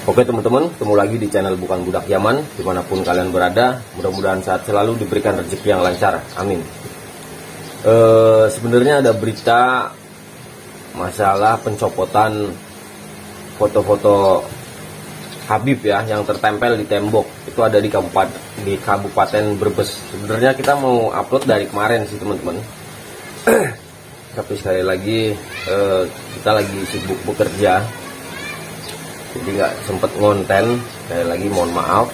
Oke teman-teman, ketemu lagi di channel Bukan Budak Yaman. Dimanapun kalian berada, mudah-mudahan saat selalu diberikan rezeki yang lancar, amin. Sebenarnya ada berita masalah pencopotan foto-foto Habib ya, yang tertempel di tembok. Itu ada di Kabupaten Brebes. Sebenarnya kita mau upload dari kemarin sih teman-teman. Tapi sekali lagi kita lagi sibuk bekerja, jadi nggak sempet ngonten. Sekali lagi mohon maaf.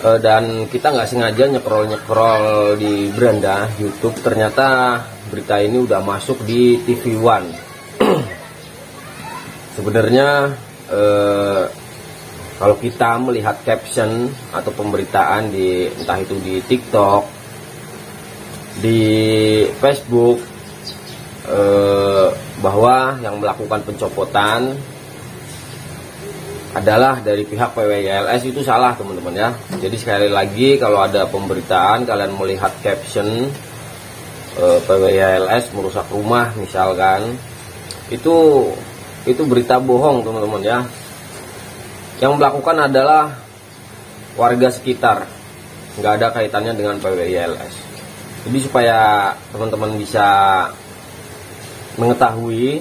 Dan kita nggak sengaja nyekrol di beranda YouTube, ternyata berita ini udah masuk di TV One. Sebenarnya kalau kita melihat caption atau pemberitaan di entah itu di TikTok, di Facebook, bahwa yang melakukan pencopotan adalah dari pihak PWILS, itu salah teman-teman ya. Jadi sekali lagi, kalau ada pemberitaan kalian melihat caption PWILS merusak rumah misalkan, itu berita bohong teman-teman ya. Yang melakukan adalah warga sekitar, nggak ada kaitannya dengan PWILS. Jadi supaya teman-teman bisa mengetahui,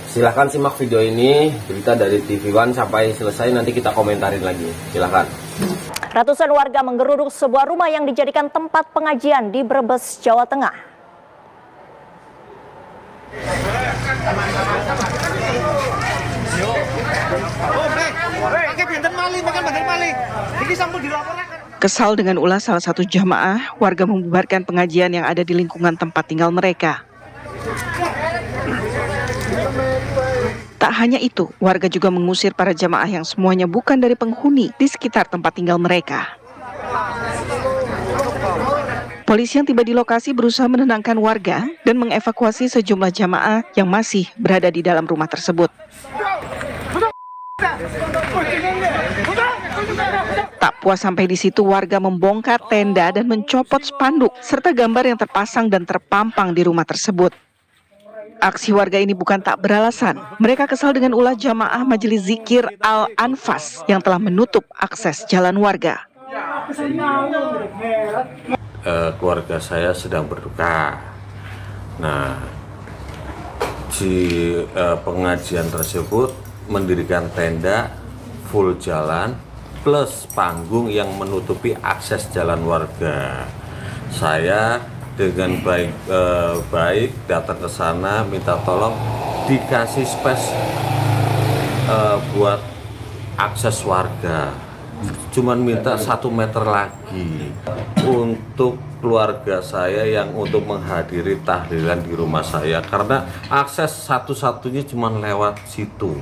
silahkan simak video ini, berita dari TV One sampai selesai, nanti kita komentarin lagi. Silahkan. Ratusan warga menggeruduk sebuah rumah yang dijadikan tempat pengajian di Brebes, Jawa Tengah. Kesal dengan ulah salah satu jamaah, warga membubarkan pengajian yang ada di lingkungan tempat tinggal mereka. Tak hanya itu, warga juga mengusir para jamaah yang semuanya bukan dari penghuni di sekitar tempat tinggal mereka. Polisi yang tiba di lokasi berusaha menenangkan warga dan mengevakuasi sejumlah jamaah yang masih berada di dalam rumah tersebut. Tak puas sampai di situ, warga membongkar tenda dan mencopot spanduk serta gambar yang terpasang dan terpampang di rumah tersebut. Aksi warga ini bukan tak beralasan. Mereka kesal dengan ulah jamaah Majelis Zikir Al-Anfas yang telah menutup akses jalan warga. Keluarga saya sedang berduka. Nah, di pengajian tersebut mendirikan tenda full jalan plus panggung yang menutupi akses jalan warga. Saya dengan baik datang ke sana, minta tolong dikasih space buat akses warga. Cuman minta 1 meter lagi untuk keluarga saya yang untuk menghadiri tahlilan di rumah saya, karena akses satu-satunya cuma lewat situ.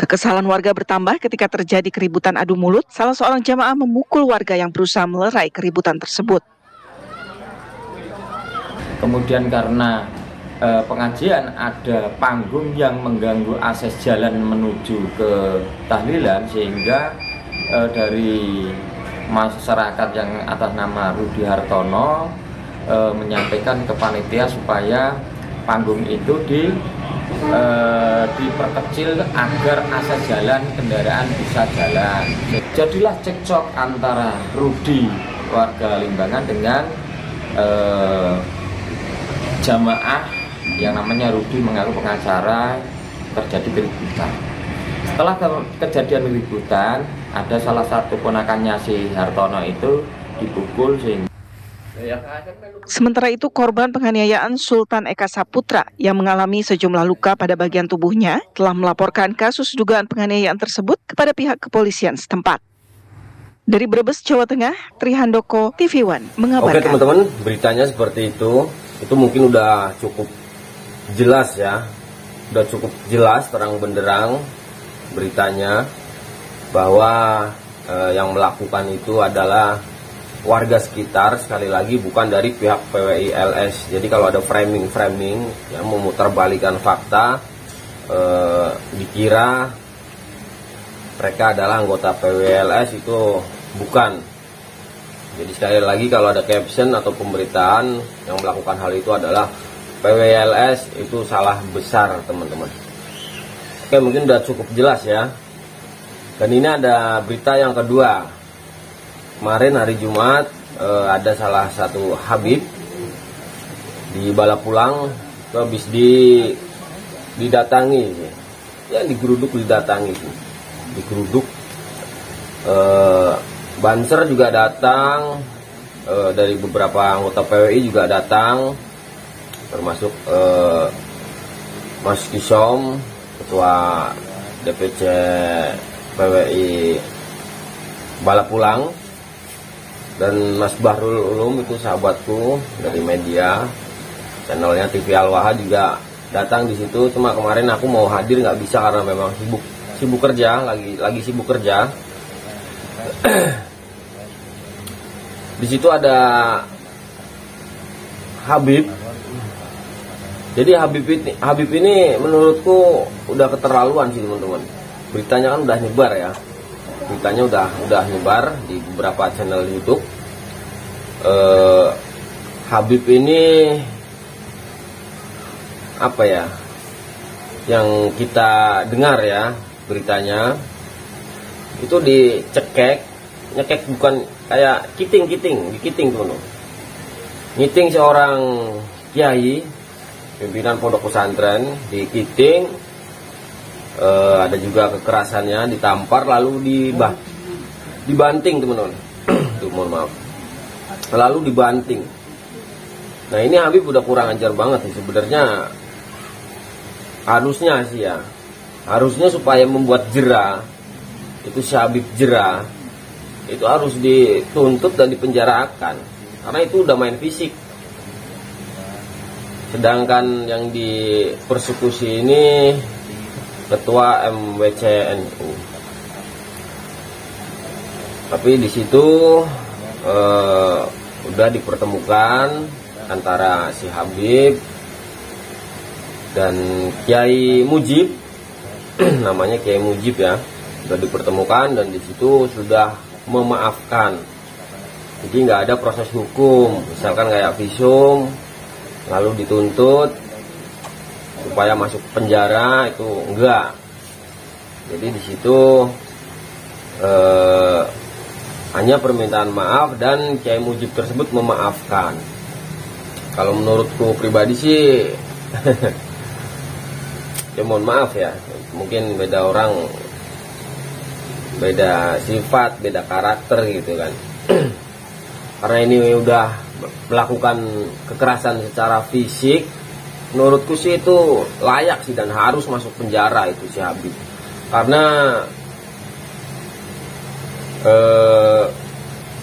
Kekesalan warga bertambah ketika terjadi keributan adu mulut. Salah seorang jamaah memukul warga yang berusaha melerai keributan tersebut. Kemudian karena pengajian ada panggung yang mengganggu akses jalan menuju ke tahlilan, sehingga dari masyarakat yang atas nama Rudi Hartono menyampaikan ke panitia supaya panggung itu diperkecil agar akses jalan kendaraan bisa jalan. Jadilah cekcok antara Rudi warga Limbangan dengan jamaah yang namanya Rudi mengaku pengacara. Terjadi keributan. Setelah kejadian keributan, ada salah satu ponakannya si Hartono itu dipukul sehingga. Sementara itu, korban penganiayaan Sultan Eka Saputra yang mengalami sejumlah luka pada bagian tubuhnya telah melaporkan kasus dugaan penganiayaan tersebut kepada pihak kepolisian setempat. Dari Brebes, Jawa Tengah, Trihandoko, TV One mengabarkan. Oke teman-teman, beritanya seperti itu. Itu mungkin udah cukup jelas ya. Udah cukup jelas, terang benderang beritanya, bahwa yang melakukan itu adalah warga sekitar, sekali lagi bukan dari pihak PWILS. Jadi kalau ada framing yang memutarbalikan fakta, dikira mereka adalah anggota PWILS, itu bukan. Jadi sekali lagi, kalau ada caption atau pemberitaan yang melakukan hal itu adalah PWLS itu salah besar teman-teman. Oke, mungkin udah cukup jelas ya. Dan ini ada berita yang kedua. Kemarin hari Jumat ada salah satu Habib di Balapulang itu habis didatangi ya, digeruduk Banser juga datang, dari beberapa anggota PWI juga datang, termasuk Mas Kisom, ketua DPC PWI Balapulang, dan Mas Bahrul Ulum, itu sahabatku dari media channelnya TV Al-Waha, juga datang di situ. Cuma kemarin aku mau hadir nggak bisa karena memang sibuk kerja, lagi sibuk kerja. Di situ ada Habib. Jadi Habib ini menurutku udah keterlaluan sih teman-teman. Beritanya kan udah nyebar ya. Beritanya udah nyebar di beberapa channel YouTube. Habib ini apa ya? Yang kita dengar ya beritanya itu nyekek bukan kayak kiting tuh. Ngiting seorang kiai pimpinan pondok pesantren di kiting, ada juga kekerasannya, ditampar lalu dibanting teman-teman. Tuh, mohon maaf. Lalu dibanting. Nah, ini Habib udah kurang ajar banget sih sebenarnya. Harusnya supaya membuat jera itu, si Habib jera itu harus dituntut dan dipenjarakan karena itu udah main fisik. Sedangkan yang dipersekusi ini ketua MWCNU. Tapi di situ udah dipertemukan antara si Habib dan Kiai Mujib, namanya Kiai Mujib ya, sudah dipertemukan dan di situ sudah memaafkan. Jadi nggak ada proses hukum, misalkan kayak visum lalu dituntut supaya masuk penjara, itu enggak. Jadi di situ hanya permintaan maaf dan Kiai Mujib tersebut memaafkan. Kalau menurutku pribadi sih ya mohon maaf ya, mungkin beda orang, beda sifat, beda karakter gitu kan. Karena ini udah melakukan kekerasan secara fisik, menurutku sih itu layak sih dan harus masuk penjara itu si Habib. Karena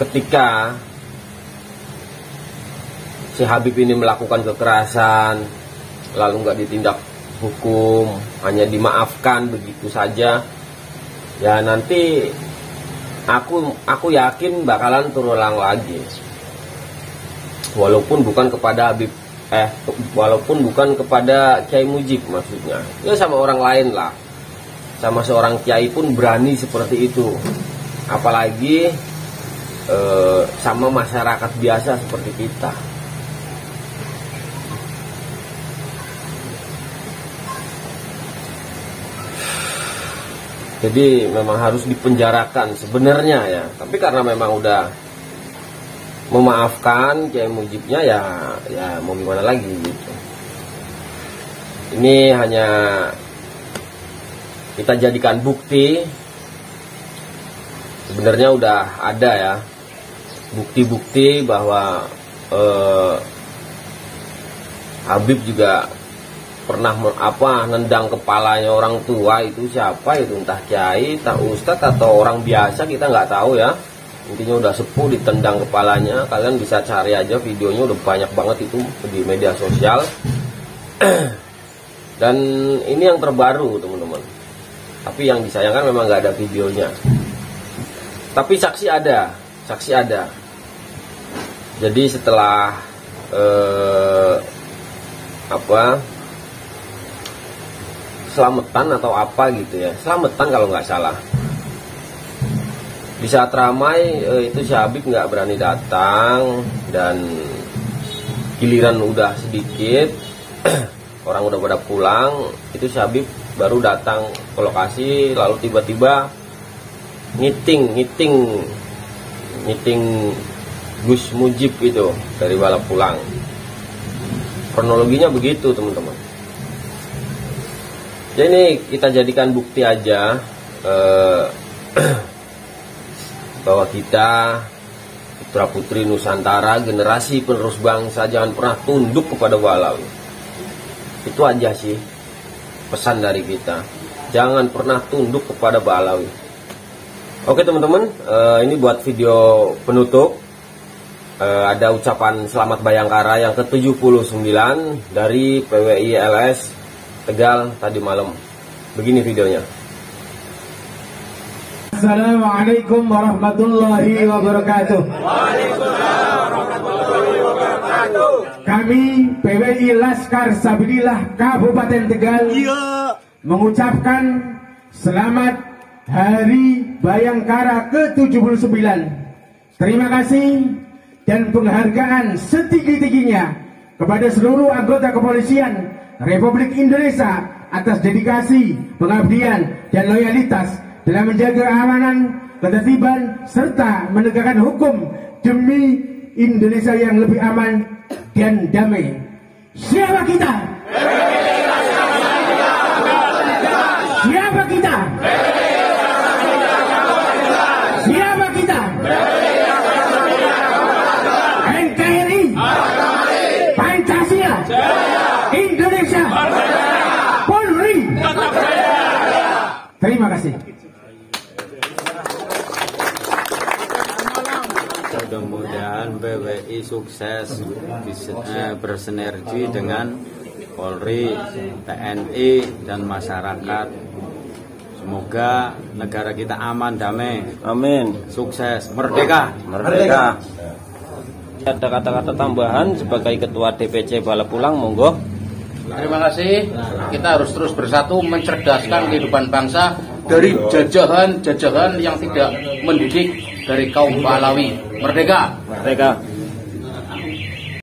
ketika si Habib ini melakukan kekerasan lalu nggak ditindak hukum, hanya dimaafkan begitu saja, ya nanti aku yakin bakalan terulang lagi. Walaupun bukan kepada Habib, walaupun bukan kepada Kiai Mujib maksudnya, ya sama orang lain lah, sama seorang kiai pun berani seperti itu, apalagi sama masyarakat biasa seperti kita. Jadi memang harus dipenjarakan sebenarnya ya. Tapi karena memang udah memaafkan Kiai Mujibnya, ya mau gimana lagi gitu. Ini hanya kita jadikan bukti. Sebenarnya udah ada ya bukti-bukti bahwa Habib juga pernah nendang kepalanya orang tua. Itu siapa itu, entah kiai, entah ustadz atau orang biasa, kita nggak tahu ya. Intinya udah sepuh ditendang kepalanya. Kalian bisa cari aja videonya, udah banyak banget itu di media sosial. Dan ini yang terbaru teman-teman, tapi yang disayangkan memang nggak ada videonya. Tapi saksi ada. Jadi setelah selamatan atau apa gitu ya, selamatan kalau nggak salah, di saat ramai itu si Habib nggak berani datang, dan giliran udah sedikit orang udah pada pulang, itu si Habib baru datang ke lokasi, lalu tiba-tiba ngiting Gus Mujib itu dari balap pulang. Kronologinya begitu teman-teman. Jadi kita jadikan bukti aja bahwa kita putra putri Nusantara, generasi penerus bangsa, jangan pernah tunduk kepada Balawi. Itu aja sih pesan dari kita, jangan pernah tunduk kepada Balawi. Oke teman-teman, ini buat video penutup. Ada ucapan selamat Bayangkara yang ke-79 dari PWI LS Tegal tadi malam. Begini videonya. Assalamualaikum warahmatullahi wabarakatuh. Kami PWI Laskar Sabilillah Kabupaten Tegal mengucapkan selamat Hari Bayangkara ke-79. Terima kasih dan penghargaan setinggi-tingginya kepada seluruh anggota kepolisian Republik Indonesia atas dedikasi, pengabdian, dan loyalitas dalam menjaga keamanan, ketertiban, serta menegakkan hukum demi Indonesia yang lebih aman dan damai. Siapa kita? Siapa kita? Siapa kita? NKRI, Pancasila, Indonesia, Polri. Terima kasih. Mudah-mudahan PWI sukses bersinergi dengan Polri, TNI, dan masyarakat. Semoga negara kita aman, damai. Amin. Sukses, merdeka. Merdeka. Ada kata-kata tambahan sebagai Ketua DPC Balap Pulang, monggo. Terima kasih. Kita harus terus bersatu mencerdaskan kehidupan bangsa dari jajahan yang tidak mendidik dari kaum Balawi. Merdeka. Merdeka.